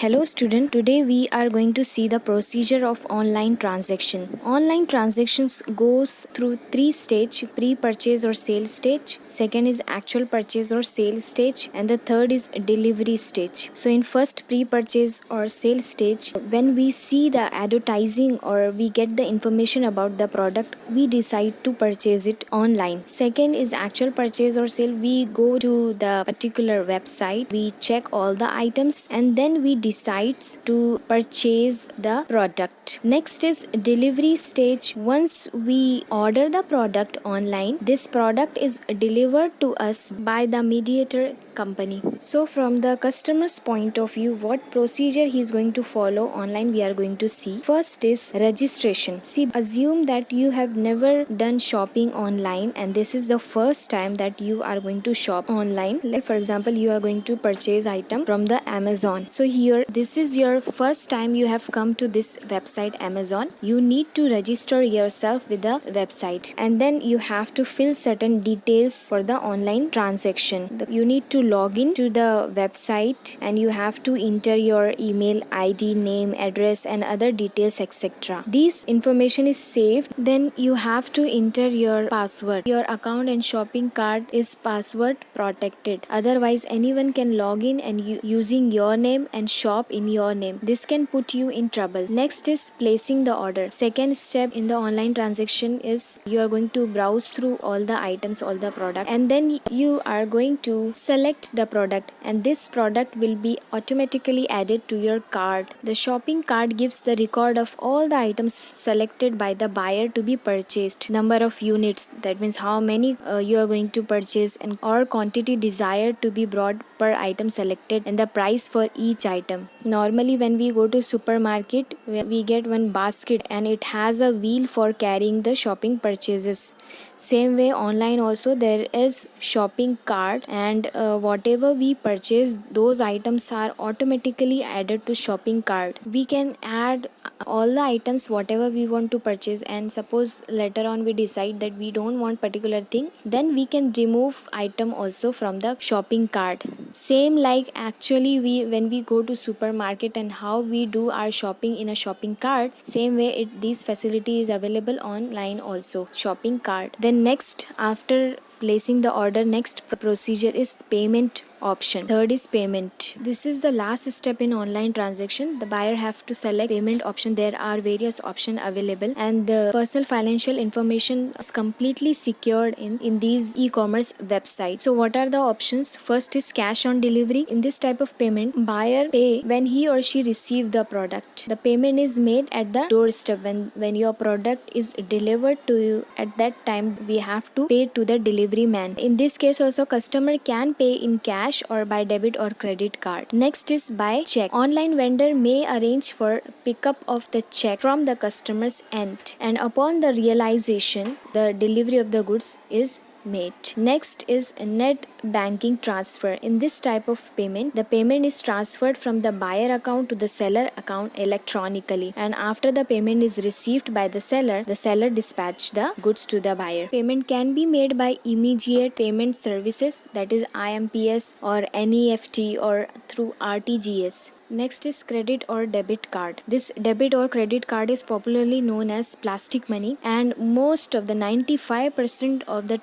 Hello student, today we are going to see the procedure of online transaction. Online transactions goes through three stage: pre-purchase or sales stage, second is actual purchase or sales stage, and the third is delivery stage. So in first pre-purchase or sales stage, when we see the advertising or we get the information about the product, we decide to purchase it online. Second is actual purchase or sale. We go to the particular website, we check all the items, and then we decides to purchase the product. Next is delivery stage. Once we order the product online, this product is delivered to us by the mediator company. So from the customer's point of view, what procedure he is going to follow online, we are going to see. First is registration. See, assume that you have never done shopping online and this is the first time that you are going to shop online. Like for example, you are going to purchase item from the Amazon. So here, this is your first time you have come to this website Amazon. You need to register yourself with the website, and then you have to fill certain details for the online transaction. You need to log in to the website and you have to enter your email ID, name, address, and other details, etc. This information is saved. Then you have to enter your password. Your account and shopping cart is password protected. Otherwise, anyone can log in and using your name and shop in your name. This can put you in trouble. Next is placing the order. Second step in the online transaction is you are going to browse through all the items, all the product, and then you are going to select the product, and this product will be automatically added to your cart. The shopping cart gives the record of all the items selected by the buyer to be purchased, number of units, that means how many you are going to purchase, and or quantity desired to be brought per item selected, and the price for each item. Normally when we go to supermarket, we get one basket and it has a wheel for carrying the shopping purchases. Same way online also there is shopping cart, and whatever we purchase, those items are automatically added to shopping cart. We can add all the items whatever we want to purchase, and suppose later on we decide that we don't want particular thing, then we can remove item also from the shopping cart. Same like actually when we go to supermarket and how we do our shopping in a shopping cart, same way this facility is available online also, shopping cart. Then next, after placing the order, next procedure is payment option. Third is payment. This is the last step in online transaction. The buyer have to select payment option. There are various options available, and the personal financial information is completely secured in these e-commerce websites. So what are the options? First is cash on delivery. In this type of payment, buyer pay when he or she receive the product. The payment is made at the doorstep. When your product is delivered to you, at that time we have to pay to the delivery man. In this case also, customer can pay in cash or by debit or credit card. Next is by check. Online vendor may arrange for pickup of the check from the customer's end, and upon the realization, the delivery of the goods is made. Next is net banking transfer. In this type of payment, the payment is transferred from the buyer account to the seller account electronically, and after the payment is received by the seller dispatch the goods to the buyer. Payment can be made by immediate payment services, that is IMPS or NEFT, or through RTGS. Next is credit or debit card. This debit or credit card is popularly known as plastic money, and most of the 95% of the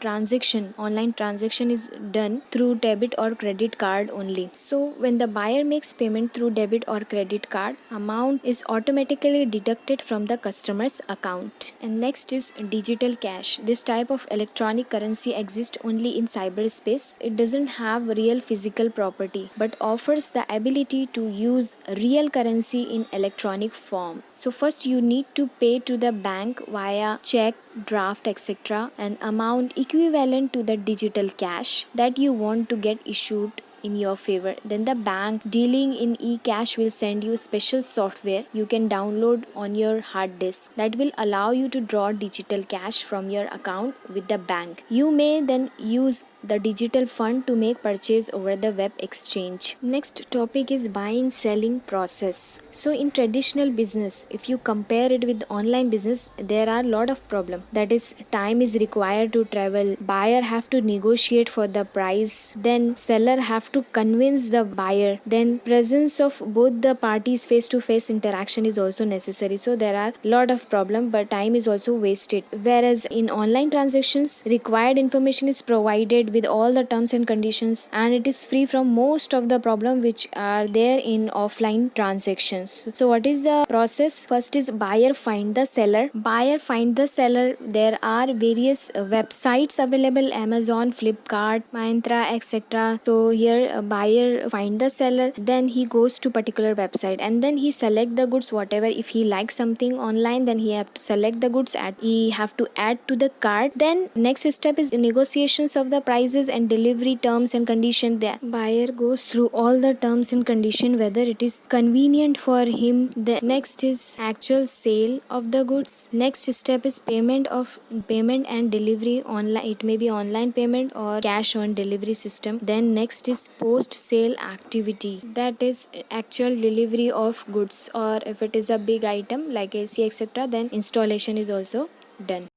online transaction is done through debit or credit card only. So when the buyer makes payment through debit or credit card, amount is automatically deducted from the customer's account. And next is digital cash. This type of electronic currency exists only in cyberspace. It doesn't have real physical property but offers the ability to use real currency in electronic form. So first you need to pay to the bank via check, draft, etc., an amount equivalent to the digital cash that you want to get issued in your favor. Then the bank dealing in e-cash will send you special software you can download on your hard disk that will allow you to draw digital cash from your account with the bank. You may then use the digital fund to make purchase over the web exchange. Next topic is buying selling process. So in traditional business, if you compare it with online business, there are a lot of problem. That is, time is required to travel, buyer have to negotiate for the price, then seller have to convince the buyer, then presence of both the parties face to face interaction is also necessary. So there are lot of problem, but time is also wasted. Whereas in online transactions, required information is provided with all the terms and conditions, and it is free from most of the problem which are there in offline transactions. So what is the process? First is buyer find the seller. Buyer find the seller. There are various websites available: Amazon, Flipkart, Myntra, etc. So here a buyer find the seller, then he goes to particular website and then he select the goods whatever. If he likes something online, then he have to select the goods, he have to add to the cart. Then next step is negotiations of the prices and delivery terms and condition. The buyer goes through all the terms and condition whether it is convenient for him. The next is actual sale of the goods. Next step is payment and delivery online. It may be online payment or cash on delivery system. Then next is post sale activity, that is actual delivery of goods, or if it is a big item like AC etc, then installation is also done.